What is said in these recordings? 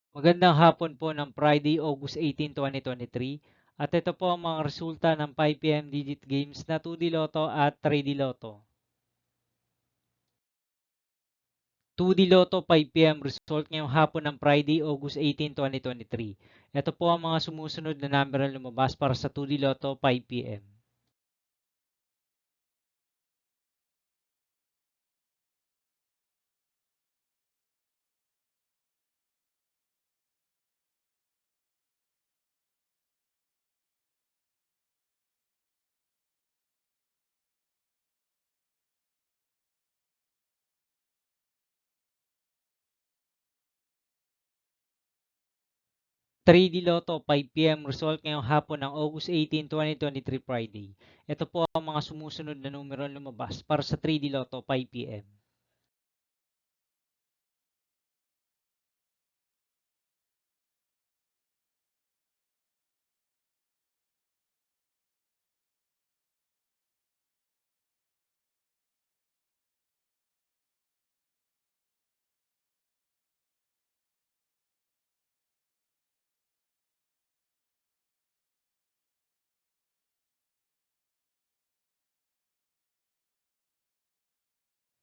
Magandang hapon po ng Friday, August 18, 2023. At ito po ang mga resulta ng 5 PM digit games na 2D Lotto at 3D Lotto. 2D Lotto 5 PM result ngayong hapon ng Friday, August 18, 2023. Ito po ang mga sumusunod na number na lumabas para sa 2D Lotto 5 PM. 3D Lotto 5 PM result ngayong hapon ng August 18, 2023 Friday. Ito po ang mga sumusunod na numero na lumabas para sa 3D Lotto 5 PM.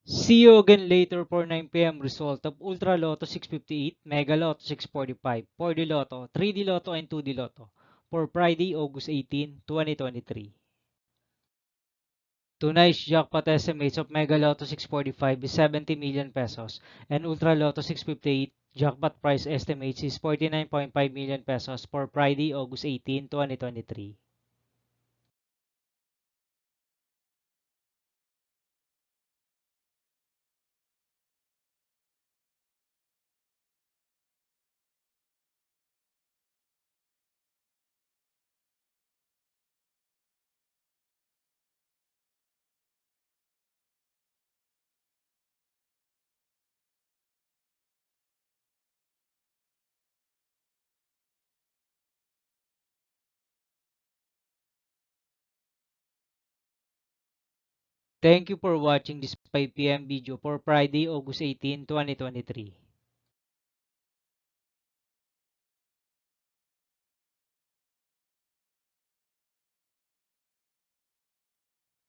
'See you again later for 9 PM result of Ultra Lotto 658, Mega Lotto 645, 4D Lotto, 3D Lotto and 2D Lotto for Friday, August 18, 2023. Tonight's jackpot estimates of Mega Lotto 645 is 70 million pesos and Ultra Lotto 658 jackpot price estimates is 49.5 million pesos for Friday, August 18, 2023. Thank you for watching this 5 PM video for Friday, August 18, 2023.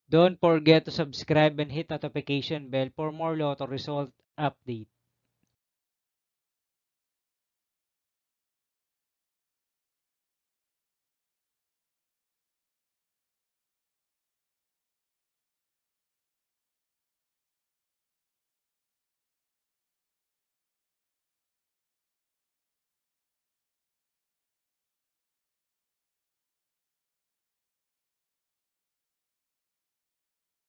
Don't forget to subscribe and hit notification bell for more Lotto result update.